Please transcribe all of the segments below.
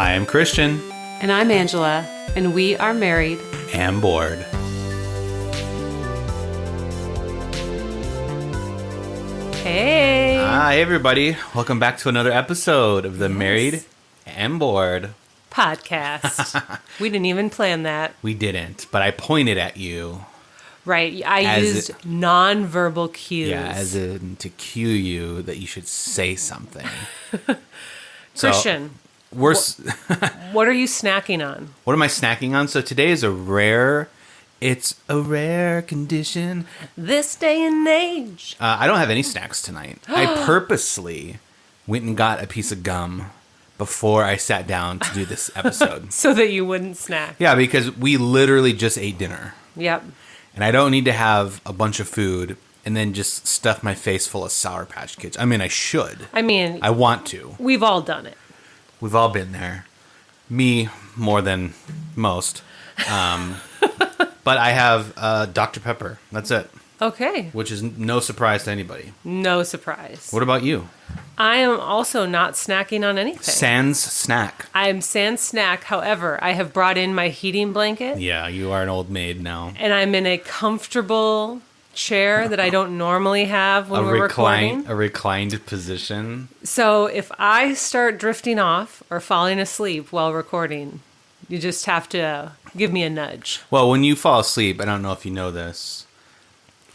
Hi, I'm Christian. And I'm Angela, and we are married And bored. Hey! Hi, everybody. Welcome back to another episode of the Married and Bored podcast. We didn't even plan that. We didn't, but I pointed at you. Right. I used non-verbal cues. Yeah, as in to cue you that you should say something. Christian, We're what are you snacking on? What am I snacking on? So today is it's a rare condition. This day and age. I don't have any snacks tonight. I purposely went and got a piece of gum before I sat down to do this episode. So that you wouldn't snack. Yeah, because we literally just ate dinner. Yep. And I don't need to have a bunch of food and then just stuff my face full of Sour Patch Kids. I mean, I should. I want to. We've all done it. We've all been there. Me more than most. But I have Dr. Pepper. That's it. Okay. Which is no surprise to anybody. No surprise. What about you? I am also not snacking on anything. Sans snack. I am sans snack. However, I have brought in my heating blanket. Yeah, you are an old maid now. And I'm in a comfortable chair that I don't normally have when we're recording. A reclined position. So if I start drifting off or falling asleep while recording, you just have to give me a nudge. Well, when you fall asleep, I don't know if you know this,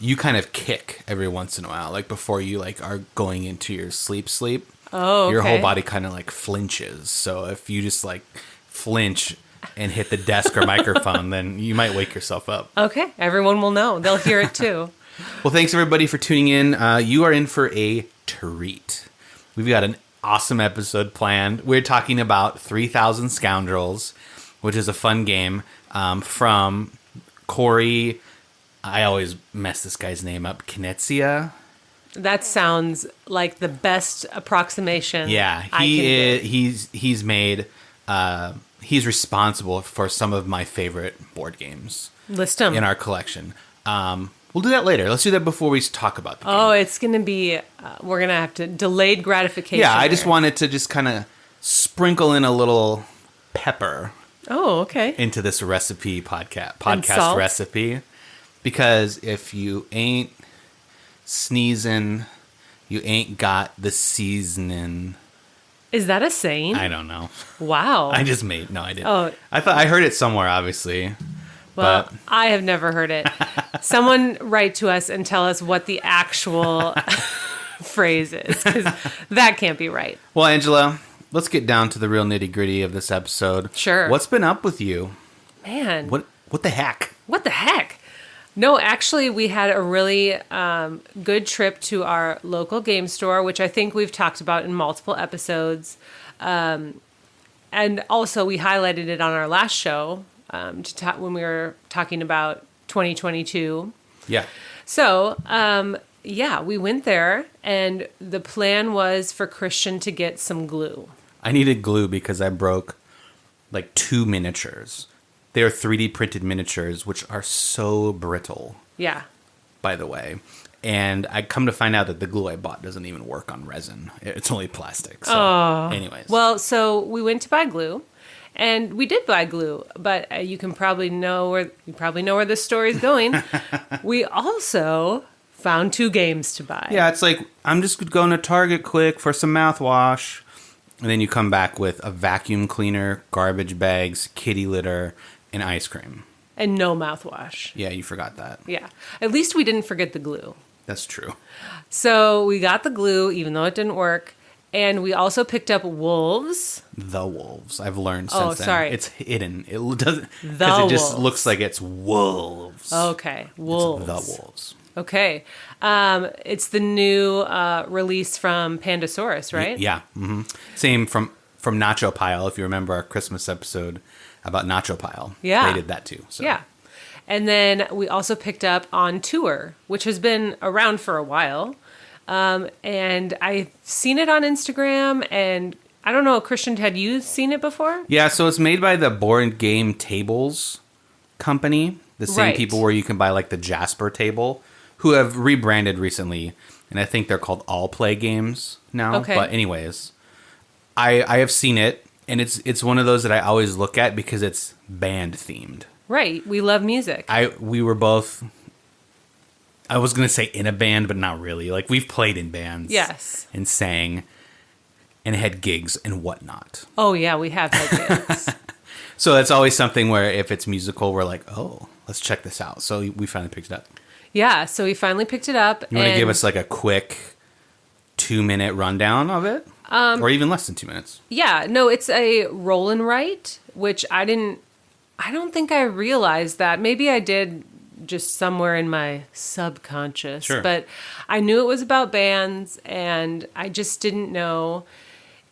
you kind of kick every once in a while, like before you are going into your sleep. Oh, okay. Your whole body kind of flinches. So if you just flinch and hit the desk or microphone, then you might wake yourself up. Okay, everyone will know. They'll hear it too. Well, thanks everybody for tuning in. You are in for a treat. We've got an awesome episode planned. We're talking about 3,000 Scoundrels, which is a fun game from Corey. I always mess this guy's name up. Knizia. That sounds like the best approximation. Yeah, he's made. He's responsible for some of my favorite board games. List them in our collection. We'll do that later. Let's do that before we talk about the game. Oh, it's going to be. We're going to have to delayed gratification. Yeah, I just wanted to just kind of sprinkle in a little pepper. Oh, okay. Into this recipe podcast recipe. Because if you ain't sneezing, you ain't got the seasoning. Is that a saying? I don't know. Wow. I just made. No, I didn't. Oh. I heard it somewhere, obviously. Well, but I have never heard it. Someone write to us and tell us what the actual phrase is, because that can't be right. Well, Angela, let's get down to the real nitty-gritty of this episode. Sure. What's been up with you? Man. What the heck? What the heck? No, actually, we had a really good trip to our local game store, which I think we've talked about in multiple episodes. And also, we highlighted it on our last show when we were talking about 2022. Yeah. So, we went there, and the plan was for Christian to get some glue. I needed glue because I broke 2 miniatures. They are 3D printed miniatures, which are so brittle. Yeah. By the way. And I come to find out that the glue I bought doesn't even work on resin. It's only plastic. So, anyways. Well, so we went to buy glue, and we did buy glue, but you probably know where this story's going. We also found 2 games to buy. Yeah, it's I'm just going to Target quick for some mouthwash. And then you come back with a vacuum cleaner, garbage bags, kitty litter, and ice cream. And no mouthwash. Yeah, you forgot that. Yeah. At least we didn't forget the glue. That's true. So we got the glue, even though it didn't work. And we also picked up wolves. The wolves. I've learned since then. Sorry. It's hidden. It doesn't. Because it just looks like it's wolves. Okay. Wolves. It's the wolves. Okay. It's the new release from Pandasaurus, right? Yeah. Mm-hmm. Same from Nacho Pile, if you remember our Christmas episode about Nacho Pile. Yeah. They did that too. So. Yeah. And then we also picked up On Tour, which has been around for a while. And I've seen it on Instagram, and I don't know, Christian, had you seen it before? Yeah, so it's made by the Board Game Tables company. The same people where you can buy the Jasper table, who have rebranded recently, and I think they're called All Play Games now. Okay. But anyways, I have seen it. And it's one of those that I always look at because it's band themed. Right. We love music. We were both, I was going to say in a band, but not really. Like, we've played in bands. Yes. And sang and had gigs and whatnot. Oh, yeah, we have had gigs. So it's always something where if it's musical, we're like, oh, let's check this out. So we finally picked it up. Yeah, so we finally picked it up. You want to give us like a quick 2-minute rundown of it? Or even less than 2 minutes. Yeah, no, it's a roll and write, which I don't think I realized that. Maybe I did just somewhere in my subconscious. Sure. But I knew it was about bands, and I just didn't know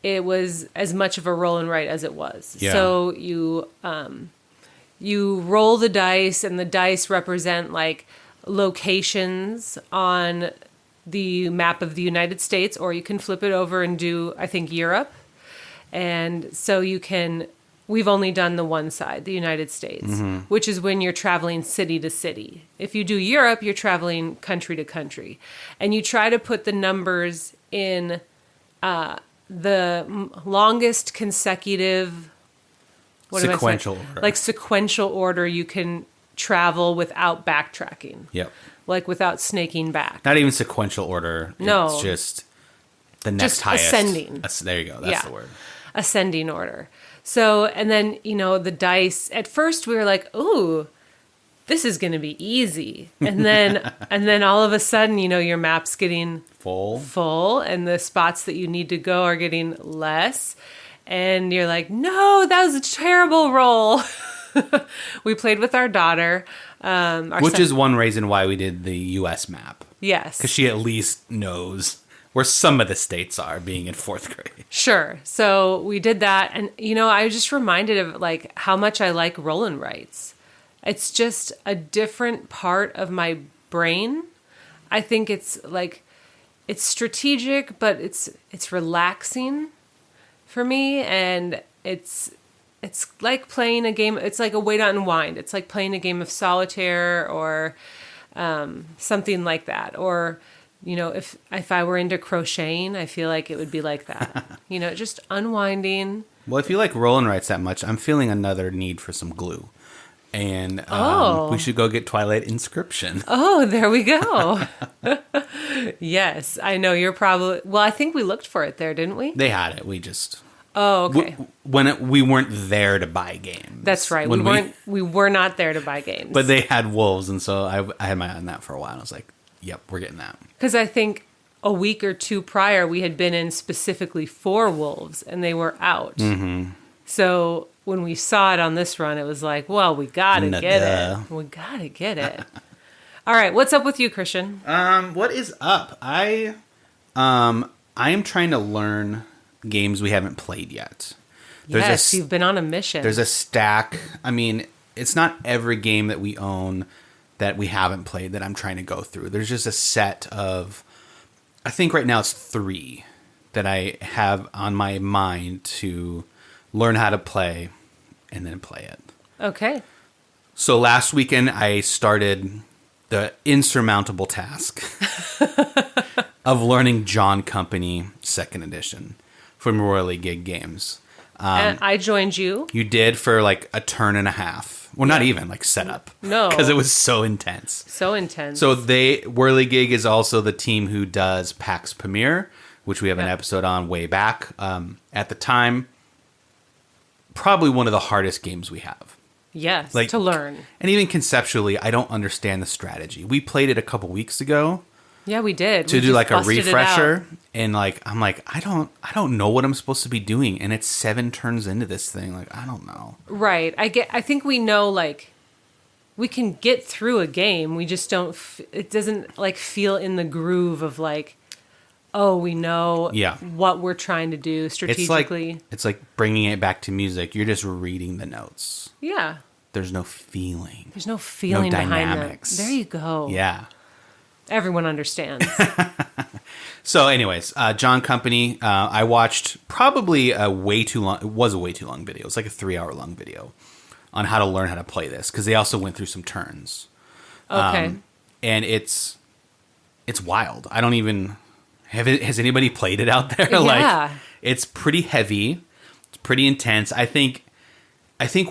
it was as much of a roll and write as it was. Yeah. So you roll the dice, and the dice represent like locations on the map of the United States, or you can flip it over and do, I think, Europe. And so we've only done the one side, the United States, which is when you're traveling city to city. If you do Europe, you're traveling country to country. And you try to put the numbers in the longest consecutive sequential order. Like sequential order you can travel without backtracking. Yep. Like without snaking back. Not even sequential order. No. It's just the next Just highest. ascending. There you go. That's the word. Ascending order. So, and then, the dice, at first we were like, ooh, this is going to be easy. And then all of a sudden, your map's getting full and the spots that you need to go are getting less. And you're like, no, that was a terrible roll. We played with our daughter. Which is one reason why we did the U.S. map. Yes. Because she at least knows where some of the states are, being in 4th grade. Sure. So we did that. And, I was just reminded of like how much I like roll and writes. It's just a different part of my brain. I think it's like, it's strategic, but it's relaxing for me. And it's like playing a game. It's like a way to unwind. It's like playing a game of solitaire or something like that. Or, if I were into crocheting, I feel like it would be like that. Just unwinding. Well, if you like roll and writes that much, I'm feeling another need for some glue. And we should go get Twilight Inscription. Oh, there we go. Yes, I know you're probably... Well, I think we looked for it there, didn't we? They had it. We just... Oh, okay. We weren't there to buy games. That's right. We were not there to buy games. But they had wolves, and so I had my eye on that for a while. I was like, yep, we're getting that. Because I think a week or two prior, we had been in specifically for wolves, and they were out. Mm-hmm. So when we saw it on this run, it was like, well, we gotta get it. We gotta get it. All right, what's up with you, Christian? What is up? I am trying to learn games we haven't played yet. You've been on a mission. There's a stack. I mean, it's not every game that we own that we haven't played that I'm trying to go through. There's just a set of, I think right now it's 3 that I have on my mind to learn how to play and then play it. Okay. So last weekend I started the insurmountable task of learning John Company 2nd edition from Royally Gig Games. And I joined you. You did for like a turn and a half. Well, not even like setup. No. Because it was so intense. So intense. So Whirly Gig is also the team who does PAX Premier, which we have an episode on way back. At the time, probably one of the hardest games we have. Yes, to learn. And even conceptually, I don't understand the strategy. We played it a couple weeks ago. Yeah, we did. To do like a refresher, and like I'm like I don't know what I'm supposed to be doing, and it's 7 turns into this thing. Like I don't know. Right. I think we know like we can get through a game. We just don't. It doesn't like feel in the groove of like, oh, we know what we're trying to do strategically. It's like bringing it back to music. You're just reading the notes. Yeah. There's no feeling. There's no feeling behind dynamics. There you go. Yeah. Everyone understands. So anyways, John Company, I watched probably a way too long video. It was like a 3-hour long video on how to learn how to play this. Because they also went through some turns. Okay. And it's wild. I don't even... Has anybody played it out there? Yeah. Like, it's pretty heavy. It's pretty intense. I think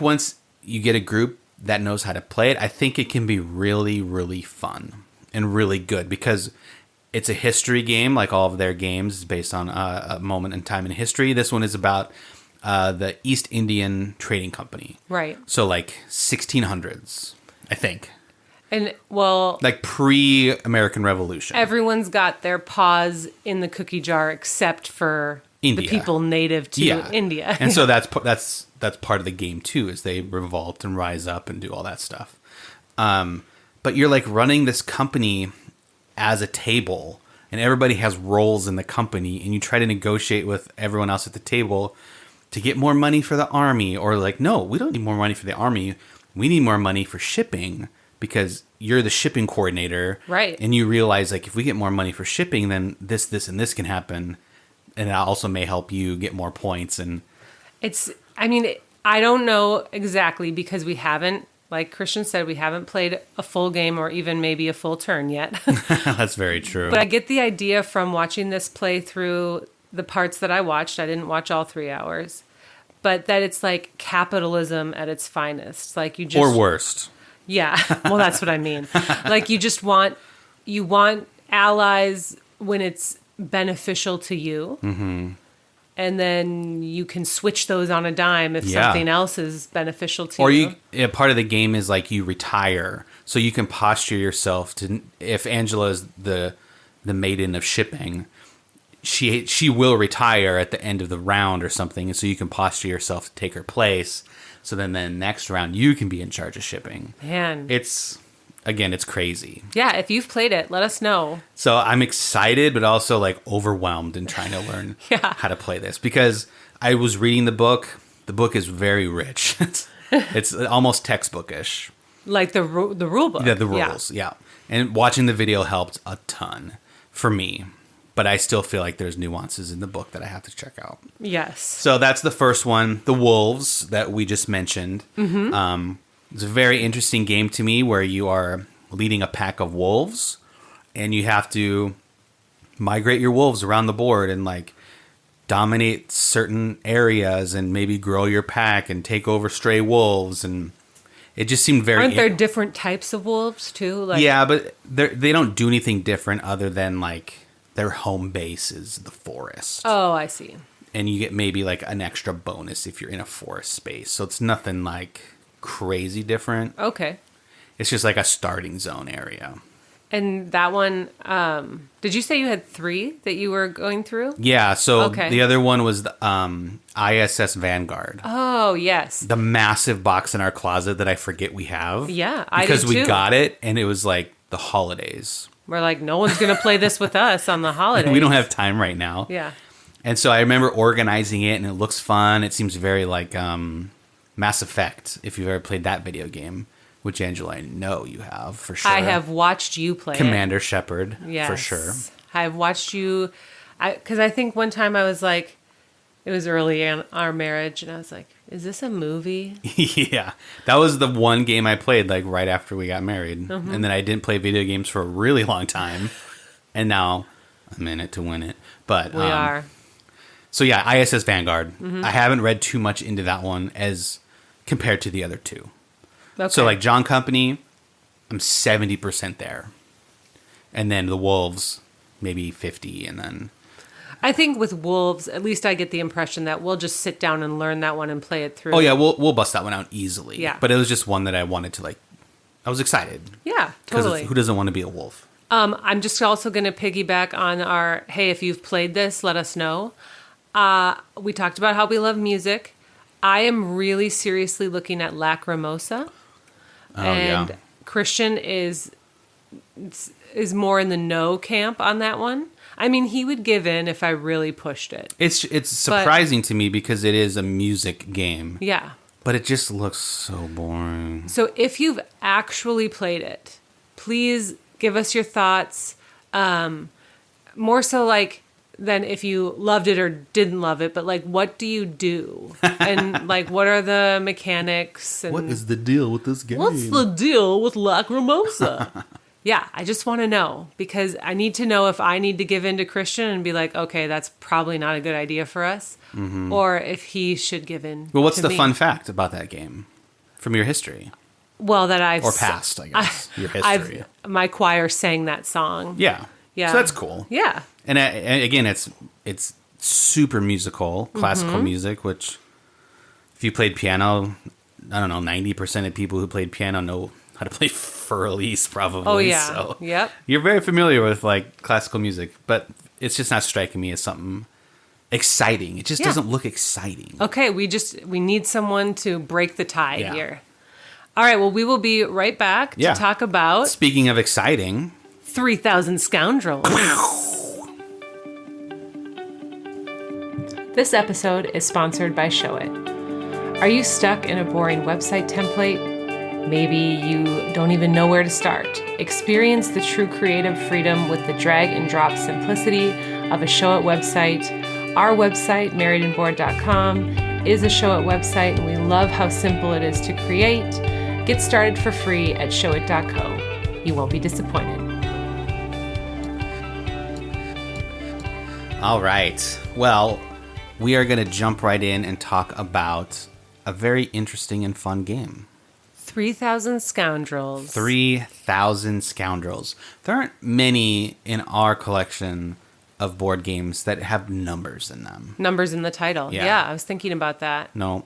once you get a group that knows how to play it, I think it can be really, really fun and really good because it's a history game. Like all of their games is based on a moment in time in history. This one is about the East Indian Trading Company. Right. So like 1600s, I think. And well, like pre-American Revolution. Everyone's got their paws in the cookie jar except for India. The people native to India. And so that's part of the game too, is they revolt and rise up and do all that stuff. But you're like running this company as a table, and everybody has roles in the company, and you try to negotiate with everyone else at the table to get more money for the army, or like, no, we don't need more money for the army. We need more money for shipping. Because you're the shipping coordinator. Right. And you realize, like, if we get more money for shipping, then this, and this can happen. And it also may help you get more points. And I don't know exactly because we haven't, like Christian said, we haven't played a full game or even maybe a full turn yet. That's very true. But I get the idea from watching this play through the parts that I watched. I didn't watch all 3 hours. But that it's like capitalism at its finest. Like you just... Or worst. Yeah, well, that's what I mean. Like you want allies when it's beneficial to you, and then you can switch those on a dime if something else is beneficial to you. Or part of the game is like you retire, so you can posture yourself to. If Angela is the maiden of shipping, she will retire at the end of the round or something, and so you can posture yourself to take her place. So then the next round, you can be in charge of shipping. Man. It's crazy. Yeah, if you've played it, let us know. So I'm excited, but also like overwhelmed in trying to learn how to play this. Because I was reading the book. The book is very rich. It's almost textbookish. Like the rule book. Yeah, the rules, yeah. And watching the video helped a ton for me. But I still feel like there's nuances in the book that I have to check out. Yes. So that's the first one, the Wolves, that we just mentioned. It's a very interesting game to me where you are leading a pack of wolves, and you have to migrate your wolves around the board and like dominate certain areas and maybe grow your pack and take over stray wolves. And it just seemed very... Aren't there different types of wolves too? Like... Yeah, but they don't do anything different other than like... Their home base is the forest. Oh, I see. And you get maybe like an extra bonus if you're in a forest space. So it's nothing like crazy different. Okay. It's just like a starting zone area. And that one, did you say you had 3 that you were going through? Yeah. So the other one was the ISS Vanguard. Oh, yes. The massive box in our closet that I forget we have. Yeah, I because do we too. got it and it was like the holidays. We're like, no one's going to play this with us on the holidays. We don't have time right now. Yeah. And so I remember organizing it, and it looks fun. It seems very like Mass Effect, if you've ever played that video game, which, Angela, I know you have, for sure. I have watched you play Commander Shepard, yes. for sure. I've watched you, because I think one time I was like, it was early in our marriage, and I was like, is this a movie? Yeah. That was the one game I played like right after we got married. And then I didn't play video games for a really long time. And now I'm in it to win it. But we are. So yeah, ISS Vanguard. I haven't read too much into that one as compared to the other 2. Okay. So like John Company, I'm 70% there. And then the Wolves, maybe 50, and then... I think with Wolves, at least I get the impression that we'll just sit down and learn that one and play it through. Oh yeah, we'll bust that one out easily. Yeah. But it was just one that I wanted to like... I was excited. Yeah, totally. Because who doesn't want to be a wolf? I'm just also going to piggyback on our, hey, if you've played this, let us know. We talked about how we love music. I am really seriously looking at Lacrimosa. Oh, and yeah. Christian is more in the no camp on that one. I mean, he would give in if I really pushed it. It's surprising to me because it is a music game. Yeah. But it just looks so boring. So if you've actually played it, please give us your thoughts. More so like than if you loved it or didn't love it, but like, what do you do? And like, what are the mechanics? And what is the deal with this game? what's the deal with Lacrimosa? Yeah, I just want to know because I need to know if I need to give in to Christian and be like, okay, that's probably not a good idea for us, or if he should give in. Well, what's to the me. fun fact about that game from your history? Well, that I've Or past, I guess. Your history. My choir sang that song. Yeah. Yeah. So that's cool. Yeah. And again, it's super musical, classical music, which if you played piano, I don't know, 90% of people who played piano know how to play FLGS probably. Oh, yeah. So Yep. you're very familiar with like classical music, but it's just not striking me as something exciting. It just doesn't look exciting. Okay, we need someone to break the tide Yeah. here. All right, well, we will be right back to talk about Speaking of exciting, 3,000 Scoundrels. This episode is sponsored by Showit. Are you stuck in a boring website template? Maybe you don't even know where to start. Experience the true creative freedom with the drag and drop simplicity of a Showit website. Our website, marriedandbored.com, is a Showit website, and we love how simple it is to create. Get started for free at showit.co. You won't be disappointed. all right. Well, we are going to jump right in and talk about a very interesting and fun game. 3,000 Scoundrels. 3,000 Scoundrels. There aren't many in our collection of board games that have numbers in them. Numbers in the title. Yeah. Yeah, I was thinking about that. No,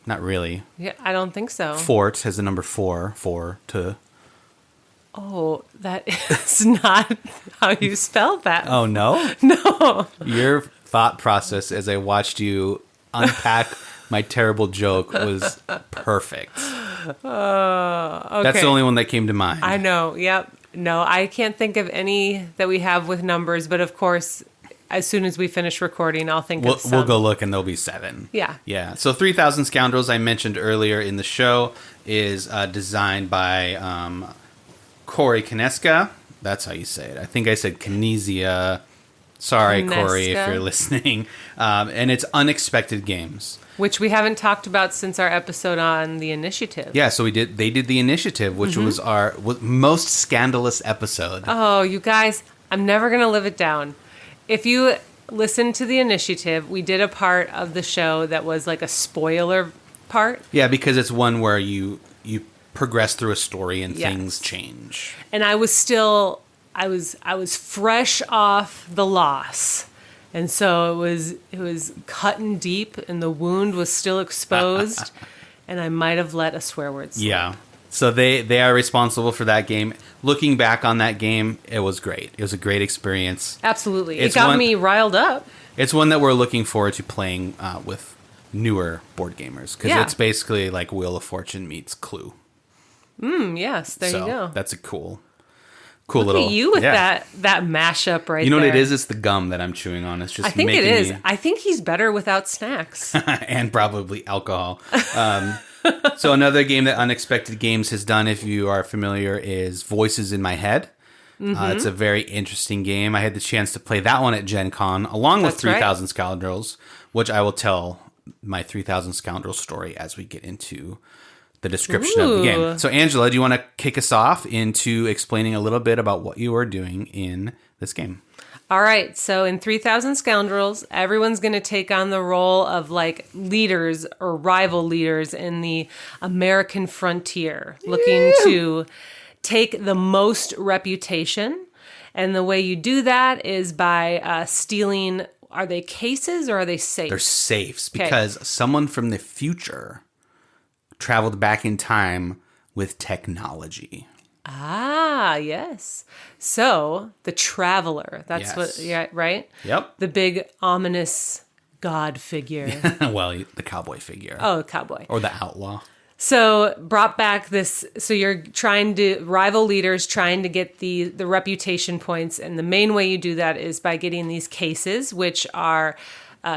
not really. Yeah, I don't think so. Fort has the number 4, 4 to... Oh, that is not how you spell that. Oh, no? No. Your thought process as I watched you unpack my terrible joke was perfect. Okay. That's the only one that came to mind. I know. Yep. No, I can't think of any that we have with numbers, but of course, as soon as we finish recording, I'll think of some. We'll go look and there'll be 7. Yeah. Yeah. So 3,000 Scoundrels, I mentioned earlier in the show, is designed by Corey Kineska. That's how you say it. I think I said Kinesia. Sorry, Corey, if you're listening. And it's Unexpected Games. Which we haven't talked about since our episode on the initiative. Yeah, so they did the initiative, which was our most scandalous episode. Oh, you guys, I'm never going to live it down. If you listen to the initiative, we did a part of the show that was like a spoiler part. Yeah, because it's one where you progress through a story and Yes. things change. And I was still, I was fresh off the loss. And so it was cutting deep and the wound was still exposed. And I might have let a swear word slip. Yeah. So they are responsible for that game. Looking back on that game, it was great. It was a great experience. Absolutely. It's It got one- me riled up. It's one that we're looking forward to playing with newer board gamers. Because Yeah. it's basically like Wheel of Fortune meets Clue. Yes, there you go. That's a cool Look little... at you with yeah. that mashup right there. You know what it is? It's the gum that I'm chewing on. It's just I think it making is. me... I think he's better without snacks. and probably alcohol. So another game that Unexpected Games has done, if you are familiar, is Voices in My Head. It's a very interesting game. I had the chance to play that one at Gen Con, along with That's right. 3,000 Scoundrels, which I will tell my 3,000 Scoundrels story as we get into the description of the Ooh. game. So Angela, do you want to kick us off into explaining a little bit about what you are doing in this game? All right, so in 3,000 Scoundrels, everyone's going to take on the role of like leaders or rival leaders in the American frontier, looking to take the most reputation. And the way you do that is by stealing, are they cases or are they safes? They're safes because someone from the future traveled back in time with technology. Ah, yes. So the Traveler, that's Yes. what, yeah, right? Yep. The big ominous god figure. Well, the cowboy figure. Oh, cowboy. Or the outlaw. So brought back this, so you're trying to, rival leaders trying to get the reputation points. And the main way you do that is by getting these cases, which are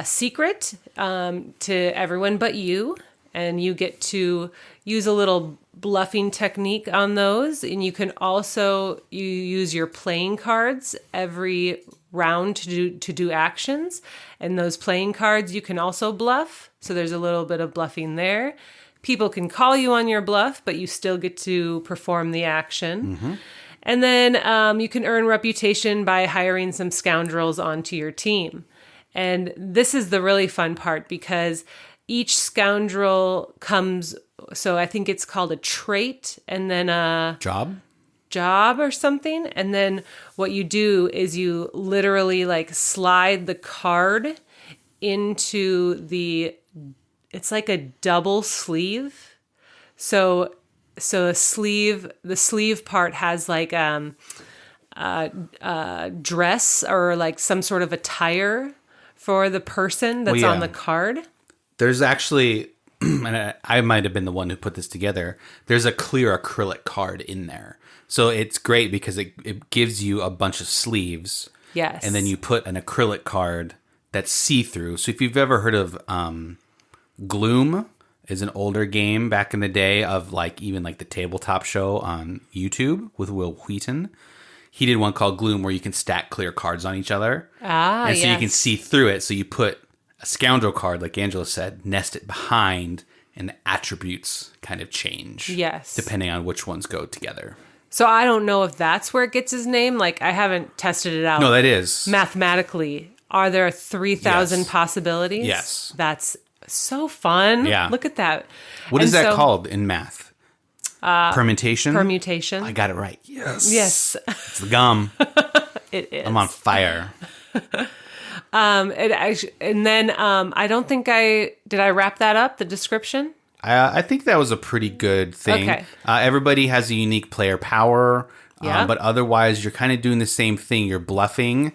secret to everyone but you. And you get to use a little bluffing technique on those. And you can also, you use your playing cards every round to do actions. And those playing cards you can also bluff. So there's a little bit of bluffing there. People can call you on your bluff, but you still get to perform the action. And then you can earn reputation by hiring some scoundrels onto your team. And this is the really fun part because each scoundrel comes, so I think it's called a trait and then a job or something. And then what you do is you literally like slide the card into it's like a double sleeve. So the sleeve part has like a dress or like some sort of attire for the person that's on the card. There's actually, and I might have been the one who put this together, there's a clear acrylic card in there. So it's great because it gives you a bunch of sleeves. Yes. And then you put an acrylic card that's see-through. So if you've ever heard of Gloom, is an older game back in the day of like even like the tabletop show on YouTube with Will Wheaton. He did one called Gloom where you can stack clear cards on each other. And so you can see through it. So you put a scoundrel card, like Angela said, nest it behind, and the attributes kind of change. Yes. Depending on which ones go together. So I don't know if that's where it gets his name. Like I haven't tested it out. No, that is. Mathematically, are there 3,000 possibilities? Yes. That's so fun. Yeah. Look at that. What is that called in math? Permutation? Permutation. I got it right. Yes. Yes. It's the gum. It is. I'm on fire. And then I don't think did I wrap that up, the description? I think that was a pretty good thing. Okay. Everybody has a unique player power, Yeah. but otherwise you're kind of doing the same thing. You're bluffing,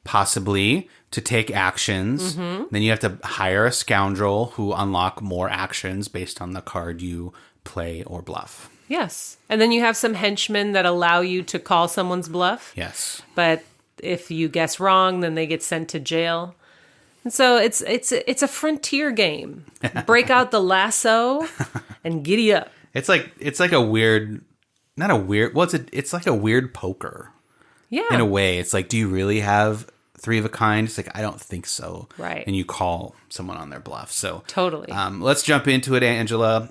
possibly, to take actions. Mm-hmm. Then you have to hire a scoundrel who unlock more actions based on the card you play or bluff. Yes. And then you have some henchmen that allow you to call someone's bluff. Yes. But if you guess wrong, then they get sent to jail. And so it's a frontier game. Break out the lasso and giddy up. It's like a weird, not a weird. Well, it's like a weird poker. Yeah. In a way, it's like, do you really have three of a kind? It's like, I don't think so. Right. And you call someone on their bluff. So Totally. Let's jump into it, Angela.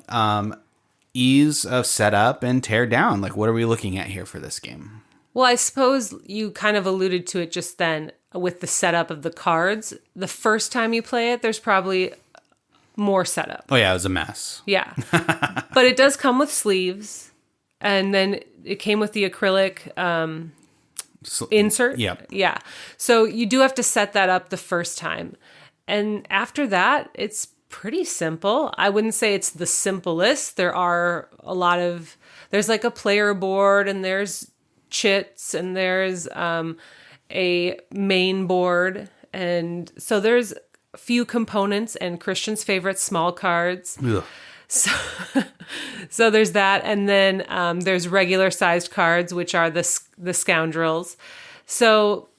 Ease of setup and tear down. Like, what are we looking at here for this game? Well, I suppose you kind of alluded to it just then with the setup of the cards. The first time you play it, there's probably more setup. Oh, yeah, it was a mess. Yeah. But it does come with sleeves. And then it came with the acrylic insert. Yep. Yeah. So you do have to set that up the first time. And after that, it's pretty simple. I wouldn't say it's the simplest. There's like a player board and there's chits and there's a main board. And so there's a few components and Christian's favorite small cards. Ugh. So there's that. And then there's regular sized cards, which are the scoundrels. So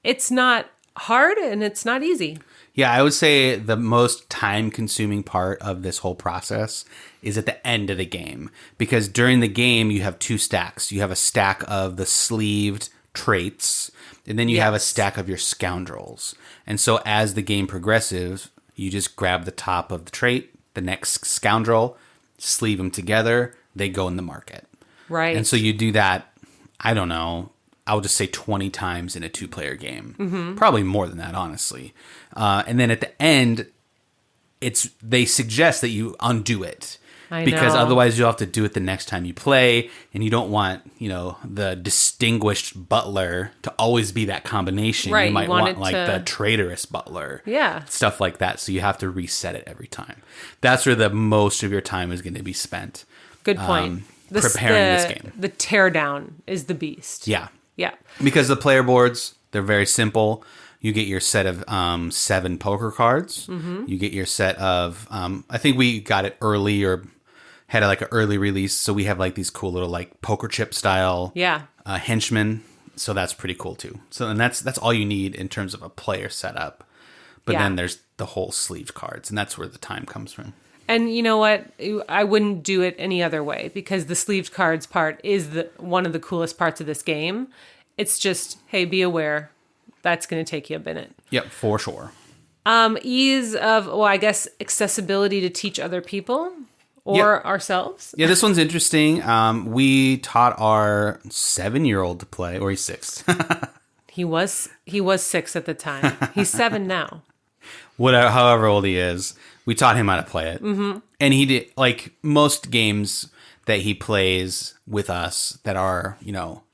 it's not hard and it's not easy. Yeah, I would say the most time-consuming part of this whole process is at the end of the game. Because during the game, you have two stacks. You have a stack of the sleeved traits, and then you have a stack of your scoundrels. And so as the game progresses, you just grab the top of the trait, the next scoundrel, sleeve them together, they go in the market. Right. And so you do that, I don't know, I'll just say 20 times in a two-player game. Mm-hmm. Probably more than that, honestly. And then at the end, they suggest that you undo it. Because otherwise you'll have to do it the next time you play, and you don't want, the distinguished butler to always be that combination. Right, you might want the traitorous butler. Yeah. Stuff like that. So you have to reset it every time. That's where the most of your time is going to be spent. Good point. Preparing this game. The teardown is the beast. Yeah. Yeah. Because the player boards, they're very simple. You get your set of 7 poker cards. Mm-hmm. You get your set of, I think we got it early or had like an early release. So we have like these cool little like poker chip style henchmen. So that's pretty cool too. So and that's all you need in terms of a player setup. But then there's the whole sleeve cards, and that's where the time comes from. And you know what? I wouldn't do it any other way because the sleeved cards part is one of the coolest parts of this game. It's just, hey, be aware. That's going to take you a minute. Yep, for sure. Ease of, I guess, accessibility to teach other people or ourselves. Yeah, this one's interesting. We taught our 7-year-old to play, or he's 6. He was 6 at the time. He's 7 now. Whatever, however old he is, we taught him how to play it. Mm-hmm. And he did, like most games that he plays with us that are,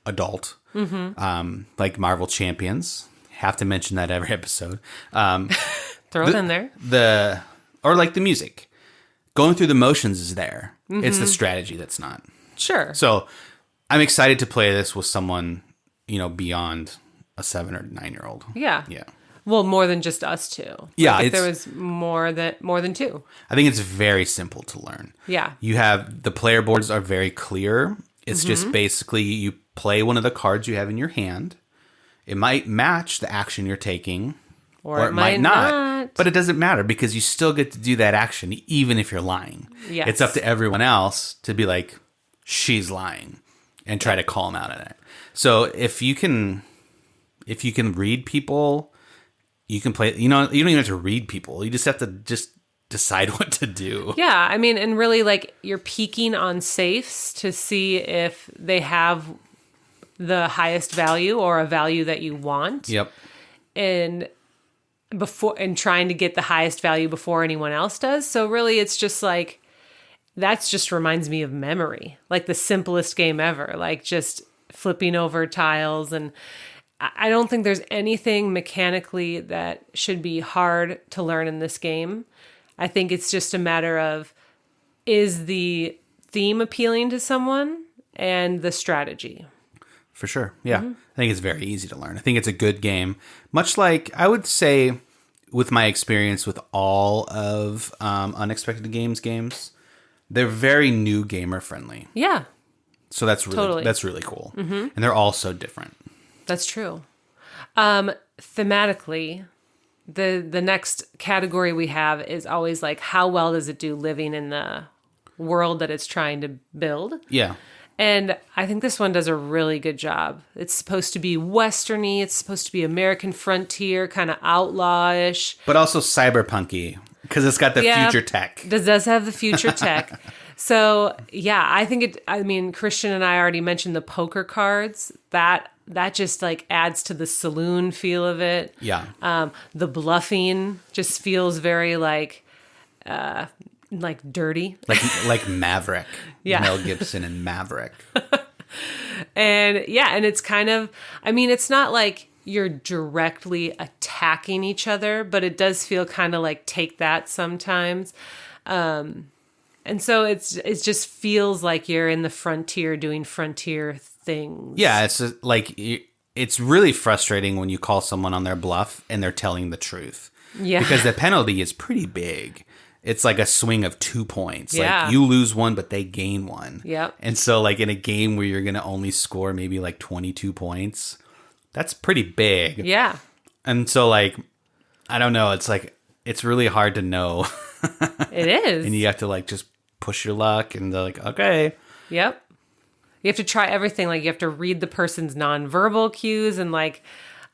adult, like Marvel Champions. Have to mention that every episode. Throw it in there. Or like the music. Going through the motions is there. Mm-hmm. It's the strategy that's not. Sure. So I'm excited to play this with someone, beyond a 7 or 9-year-old. Yeah. Yeah. Well, more than just us two. Yeah. Like if there was more than 2. I think it's very simple to learn. Yeah. You have, the player boards are very clear. It's just basically you play one of the cards you have in your hand. It might match the action you're taking. Or it might not. But it doesn't matter because you still get to do that action even if you're lying. Yes. It's up to everyone else to be like, she's lying, and try to call them out on it. So if you can read people, you can play, you don't even have to read people. You just have to just decide what to do. Yeah. I mean, and really like you're peeking on safes to see if they have the highest value or a value that you want. Yep. And trying to get the highest value before anyone else does. So really it's just like, that's just reminds me of memory, like the simplest game ever, like just flipping over tiles. And I don't think there's anything mechanically that should be hard to learn in this game. I think it's just a matter of, is the theme appealing to someone and the strategy? For sure. Yeah. Mm-hmm. I think it's very easy to learn. I think it's a good game. Much like, I would say, with my experience with all of Unexpected games, they're very new gamer friendly. Yeah. So that's really cool. Mm-hmm. And they're all so different. That's true. Thematically, the next category we have is always like, how well does it do living in the world that it's trying to build? Yeah. And I think this one does a really good job. It's supposed to be Westerny. It's supposed to be American frontier, kind of outlawish. But also cyberpunky, because it's got the future tech. It does have the future tech. So, yeah, I think Christian and I already mentioned the poker cards. That just like adds to the saloon feel of it. Yeah. The bluffing just feels very like dirty. Like Maverick. Yeah. Mel Gibson and Maverick. And it's kind of, it's not like you're directly attacking each other, but it does feel kind of like Take That sometimes. And so it just feels like you're in the frontier doing frontier things. Yeah, it's really frustrating when you call someone on their bluff and they're telling the truth. Yeah. Because the penalty is pretty big. It's like a swing of 2 points. Yeah. Like you lose one, but they gain one. Yep. And so like in a game where you're going to only score maybe like 22 points, that's pretty big. Yeah. And so like, I don't know. It's like, it's really hard to know. It is. And you have to like just push your luck and they're like, okay. Yep. You have to try everything. Like you have to read the person's nonverbal cues. And like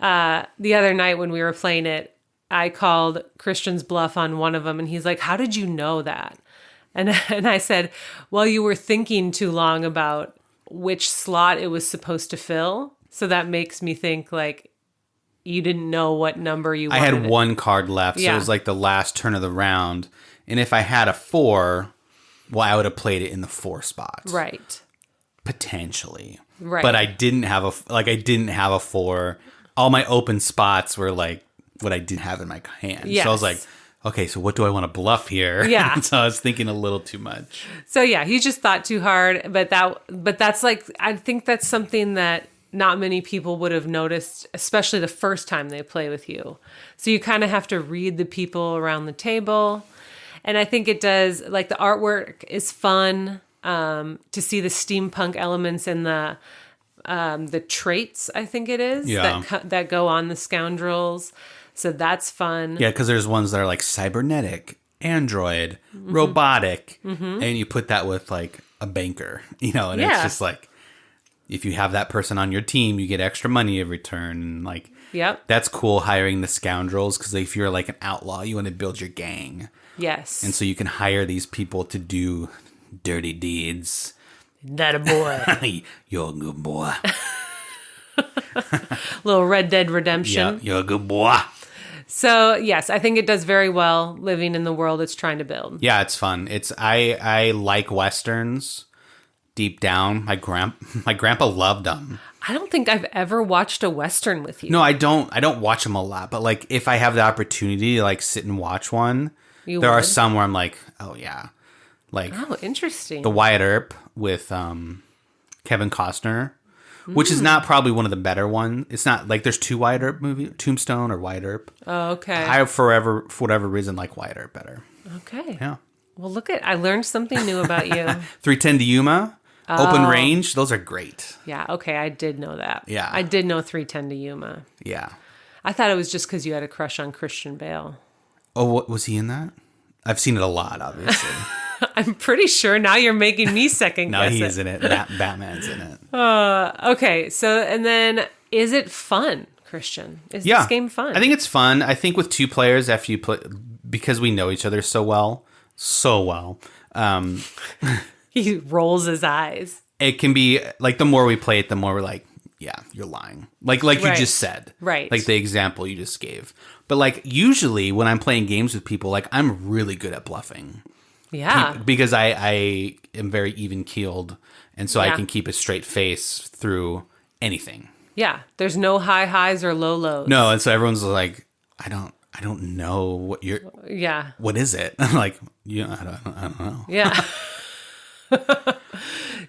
the other night when we were playing it, I called Christian's bluff on one of them, and he's like, "How did you know that?" And I said, "Well, you were thinking too long about which slot it was supposed to fill, so that makes me think like you didn't know what number you wanted." I had one card left, so it was like the last turn of the round, and if I had a 4, well, I would have played it in the 4 spot, right? Potentially, right. But I didn't have a 4. All my open spots were like what I didn't have in my hand. Yes. So I was like, okay, so what do I want to bluff here? Yeah. So I was thinking a little too much. So yeah, he just thought too hard, but that's like, I think that's something that not many people would have noticed, especially the first time they play with you. So you kind of have to read the people around the table. And I think it does, like the artwork is fun to see the steampunk elements and the traits, I think it is, that go on the Scoundrels. So that's fun. Yeah, because there's ones that are like cybernetic, android, robotic, and you put that with like a banker, and it's just like, if you have that person on your team, you get extra money every turn. And like, Yep. That's cool, hiring the Scoundrels, because if you're like an outlaw, you want to build your gang. Yes. And so you can hire these people to do dirty deeds. That a boy. You're a good boy. Little Red Dead Redemption. Yeah, you're a good boy. So, yes, I think it does very well living in the world it's trying to build. Yeah, it's fun. I like Westerns deep down. My grandpa loved them. I don't think I've ever watched a Western with you. No, I don't watch them a lot, but like if I have the opportunity to like sit and watch one, there are some where I'm like, oh yeah. Like Oh, interesting. the Wyatt Earp with Kevin Costner, which is not probably one of the better ones. It's not like there's two Wyatt Earp movies, Tombstone or Wyatt Earp. Oh, okay. I for whatever reason like Wyatt Earp better. Okay. Yeah. Well, I learned something new about you. 310 to Yuma, Open Range, those are great. Yeah, okay, I did know that. Yeah. I did know 310 to Yuma. Yeah. I thought it was just because you had a crush on Christian Bale. Oh, what was he in that? I've seen it a lot, obviously. I'm pretty sure now you're making me second No, guess he it. is in it. Batman's in it. Okay, so and then is it fun, Christian? Is Yeah. this game fun? I think it's fun. I think with two players, after you play, because we know each other so well, he rolls his eyes. it can be like the more we play it, the more we're like, yeah, you're lying. Like you Right. just said. Right. Like the example you just gave. But like usually when I'm playing games with people, like I'm really good at bluffing. Yeah. Because I am very even keeled, and so I Yeah. can keep a straight face through anything. Yeah. There's no high highs or low lows. No, and so everyone's like, I don't know what you're. Yeah. What is it? I'm like, yeah, I don't know. Yeah.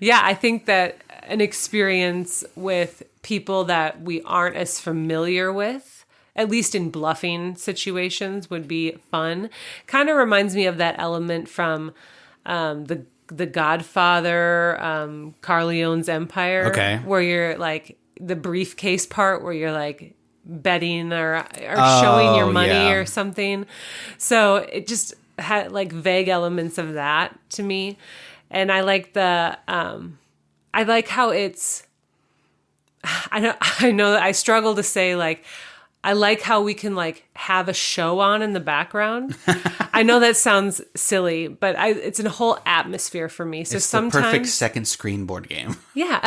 Yeah, I think that an experience with people that we aren't as familiar with, at least in bluffing situations, would be fun. Kind of reminds me of that element from the Godfather, Carleone's Empire. Okay. Where you're like the briefcase part where you're like betting or showing your money yeah. or something. So it just had like vague elements of that to me. And I like I like how it's, I know that I struggle to say like, I like how we can like have a show on in the background. I know that sounds silly, but it's a whole atmosphere for me. So It's sometimes the perfect second screen board game. yeah,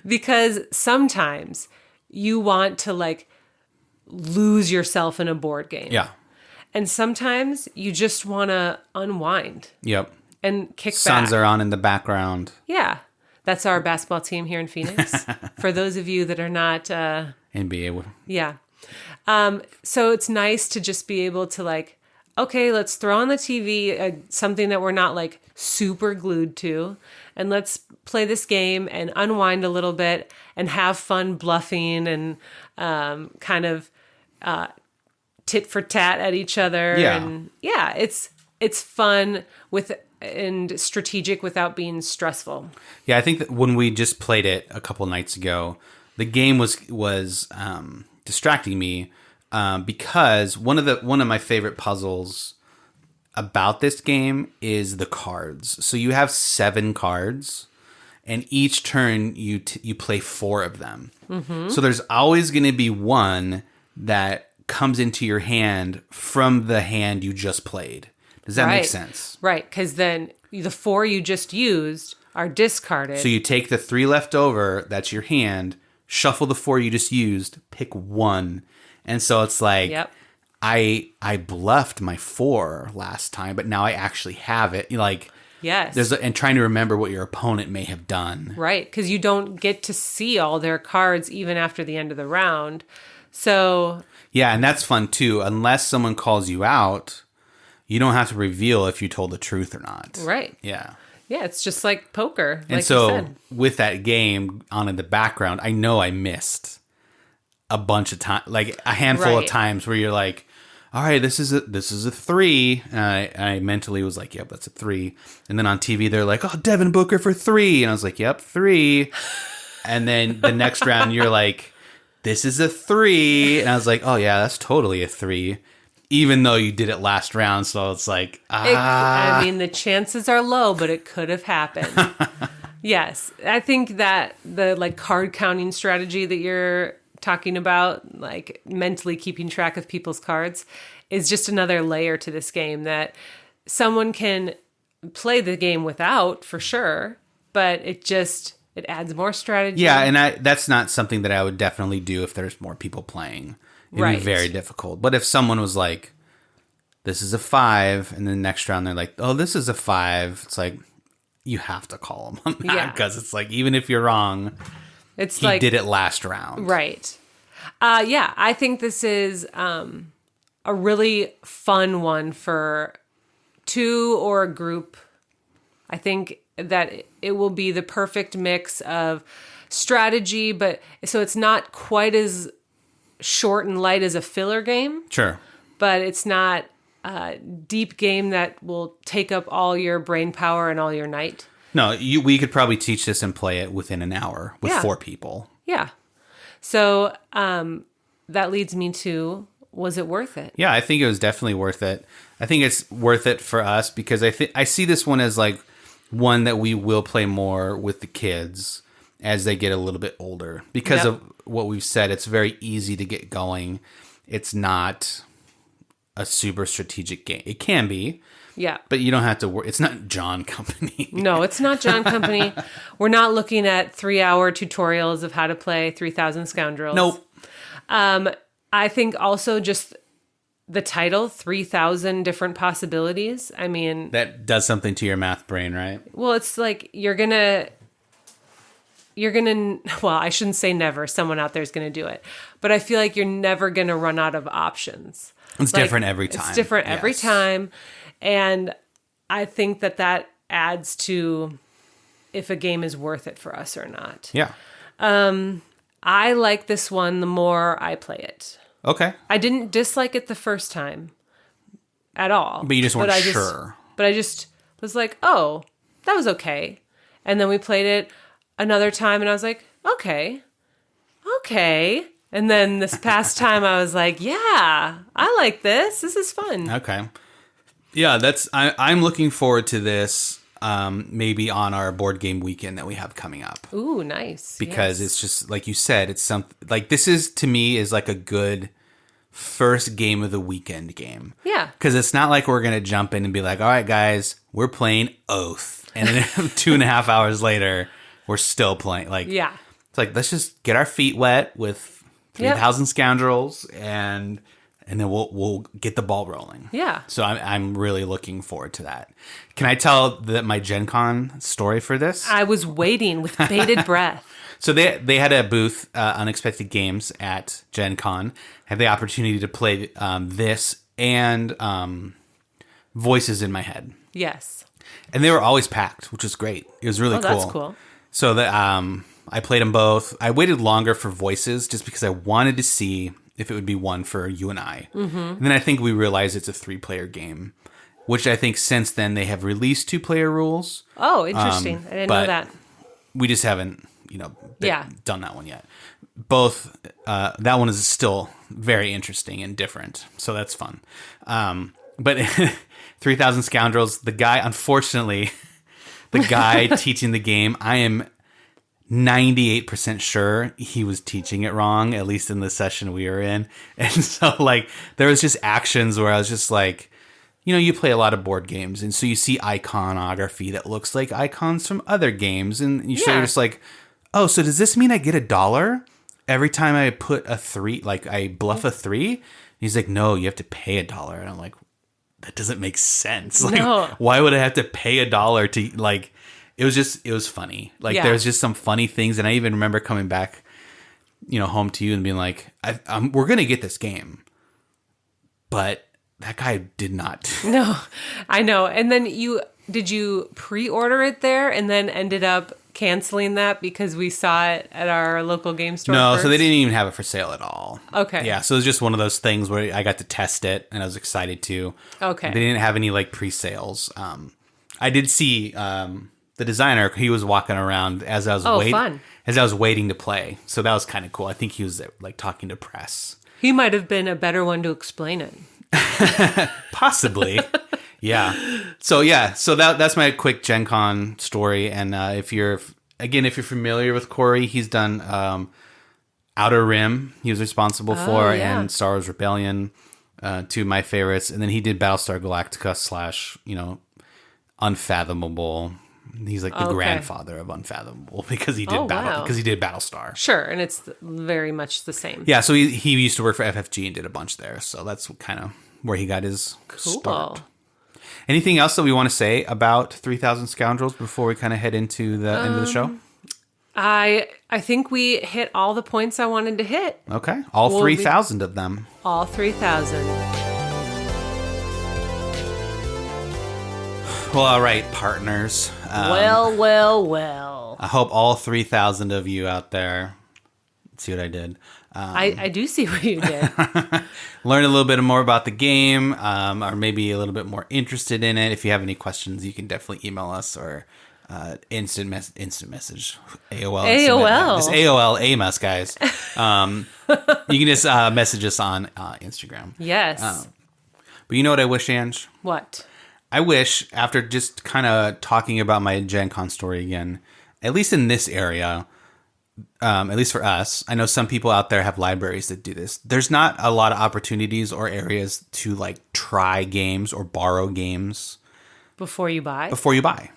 because sometimes you want to like lose yourself in a board game. Yeah. And sometimes you just want to unwind Yep. and kick Suns back. are on in the background. Yeah. That's our basketball team here in Phoenix. For those of you that are not, NBA. yeah. So it's nice to just be able to like, okay, let's throw on the TV something that we're not like super glued to, and let's play this game and unwind a little bit and have fun bluffing and kind of tit for tat at each other. Yeah. And yeah, it's fun and strategic without being stressful. Yeah, I think that when we just played it a couple nights ago, the game was distracting me because one of my favorite puzzles about this game is the cards. So you have 7 cards, and each turn you play 4 of them. Mm-hmm. So there's always going to be one that comes into your hand from the hand you just played. Does that make sense? Right, because then the 4 you just used are discarded. So you take the 3 left over, that's your hand, shuffle the 4 you just used, pick 1. And so it's like, Yep. I bluffed my 4 last time, but now I actually have it. Like, Yes. and trying to remember what your opponent may have done. Right, because you don't get to see all their cards even after the end of the round. So Yeah, and that's fun too. Unless someone calls you out, you don't have to reveal if you told the truth or not. right. Yeah. Yeah, it's just like poker. And like so you said. with that game on in the background, I know I missed a bunch of times, like a handful of Right. times where you're like, all right, this is a 3. And I mentally was like, yep, that's a 3. And then on TV, they're like, oh, Devin Booker for 3. And I was like, yep, 3. And then the next round, you're like, this is a 3. And I was like, oh yeah, that's totally a 3. Even though you did it last round. So it's like, I mean, the chances are low, but it could have happened. Yes. I think that the like card counting strategy that you're talking about, like mentally keeping track of people's cards, is just another layer to this game that someone can play the game without, for sure, but it adds more strategy. Yeah, and that's not something that I would definitely do if there's more people playing. It'd be very difficult. But if someone was like, this is a 5, and then next round they're like, oh, this is a 5, it's like, you have to call them on that, because it's like, even if you're wrong, he did it last round. Right. Yeah, I think this is a really fun one for 2 or a group. I think that it will be the perfect mix of strategy, but so it's not quite as short and light as a filler game. Sure. But it's not a deep game that will take up all your brain power and all your night. No, we could probably teach this and play it within an hour with 4 people. Yeah. So that leads me to, was it worth it? Yeah, I think it was definitely worth it. I think it's worth it for us because I see this one as like one that we will play more with the kids as they get a little bit older. Because of what we've said, it's very easy to get going. It's not a super strategic game. It can be. Yeah. But you don't have to worry. It's not John Company. No, it's not John Company. We're not looking at 3-hour tutorials of how to play 3,000 Scoundrels. Nope. I think also just the title, 3,000 different possibilities. I mean, that does something to your math brain, right? Well, it's like you're going to, well, I shouldn't say never. Someone out there is going to do it. But I feel like you're never going to run out of options. It's different every time. It's different every time. And I think that adds to if a game is worth it for us or not. Yeah. I like this one the more I play it. Okay. I didn't dislike it the first time at all. But you just weren't sure. But I just was like, oh, that was okay. And then we played it another time and I was like, okay. And then this past time I was like, yeah, I like this. This is fun. Okay. Yeah, I'm looking forward to this maybe on our board game weekend that we have coming up. Ooh, nice. Because it's just, like you said, it's something, like this is, to me, is like a good first game of the weekend game. Yeah. Because it's not like we're going to jump in and be like, all right, guys, we're playing Oath. And then 2.5 hours later, we're still playing. Like, yeah. It's like, let's just get our feet wet with 3,000 Scoundrels and then we'll get the ball rolling. Yeah. So I'm really looking forward to that. Can I tell my Gen Con story for this? I was waiting with bated breath. So they had a booth, Unexpected Games, at Gen Con. Had the opportunity to play this and Voices in My Head. Yes. And they were always packed, which was great. It was really cool. That's cool. So I played them both. I waited longer for Voices just because I wanted to see if it would be one for you and I. Mm-hmm. And then I think we realized it's a 3-player game, which I think since then they have released 2-player rules. Oh, interesting. I didn't know that. We just haven't, done that one yet. Both, that one is still very interesting and different. So that's fun. But 3,000 Scoundrels, the guy, unfortunately, teaching the game, I am 98% sure he was teaching it wrong, at least in the session we were in. And so there was just actions where I was just like, you play a lot of board games, and so you see iconography that looks like icons from other games, and you're just like, oh, so does this mean I get $1 every time I put a 3, like I bluff a 3? And he's like, no, you have to pay $1. And I'm like, that doesn't make sense. Why would I have to pay $1 to it was funny. There was just some funny things. And I even remember coming back, home to you and being like, we're going to get this game. But that guy did not. No, I know. And then did you pre-order it there and then ended up canceling that because we saw it at our local game store? No, first? So they didn't even have it for sale at all. Okay. Yeah, so it was just one of those things where I got to test it and I was excited to. Okay. They didn't have any pre-sales. I did see the designer. He was walking around as I was fun. As I was waiting to play. So that was kind of cool. I think he was talking to press. He might have been a better one to explain it. Possibly. Yeah. So that's my quick Gen Con story. And if you're familiar with Corey, he's done Outer Rim, he was responsible for, yeah. and Star Wars Rebellion, two of my favorites. And then he did Battlestar Galactica / Unfathomable. He's like the grandfather of Unfathomable because he did because he did Battlestar. Sure, and it's very much the same. Yeah, so he used to work for FFG and did a bunch there. So that's kind of where he got his start. Anything else that we want to say about 3,000 Scoundrels before we kind of head into the end of the show? I think we hit all the points I wanted to hit. Okay. All 3,000 of them. All 3,000. Well, all right, partners. Well. I hope all 3,000 of you out there see what I did. I do see what you did. Learn a little bit more about the game, or maybe a little bit more interested in it. If you have any questions, you can definitely email us or instant message AOL. Just AOL aim us, guys. You can just message us on Instagram. Yes. But you know what I wish, Ange? What? I wish, after just kind of talking about my Gen Con story again, at least in this area, at least for us, I know some people out there have libraries that do this. There's not a lot of opportunities or areas to like try games or borrow games Before you buy?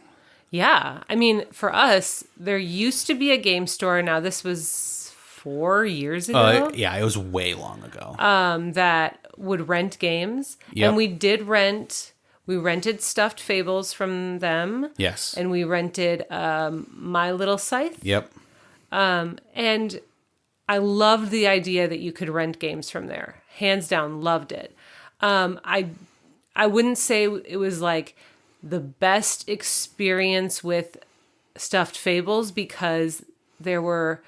Yeah. I mean, for us, there used to be a game store. Now, this was 4 years ago. Yeah, it was way long ago. That would rent games. Yep. And we rented Stuffed Fables from them. Yes. And we rented My Little Scythe. Yep. And I loved the idea that you could rent games from there. Hands down, loved it. I wouldn't say it was like the best experience with Stuffed Fables because there were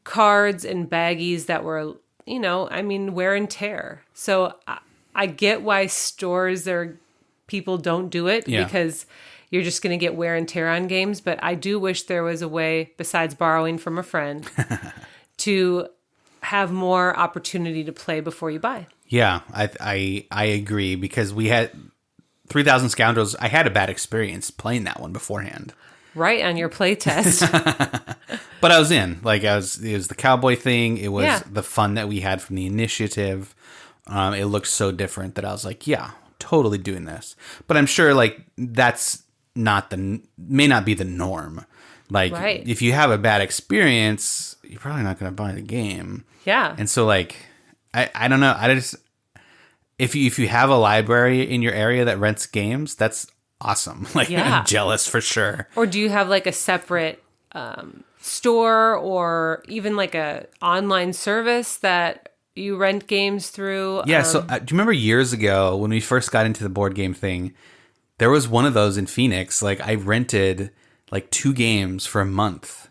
cards and baggies that were, wear and tear. So I get why stores or people don't do it because you're just going to get wear and tear on games. But I do wish there was a way, besides borrowing from a friend, to have more opportunity to play before you buy. Yeah, I agree because we had 3,000 Scoundrels. I had a bad experience playing that one beforehand. Right, on your play test. But I was in. It was the cowboy thing. It was the fun that we had from the initiative. It looked so different that I was like, yeah, totally doing this. But I'm sure that's may not be the norm. Right. If you have a bad experience, you're probably not going to buy the game. Yeah. And so I don't know. If you have a library in your area that rents games, that's awesome. I'm jealous for sure. Or do you have a separate store or even a online service that you rent games through? Yeah. So do you remember years ago when we first got into the board game thing, there was one of those in Phoenix. I rented 2 games for a month.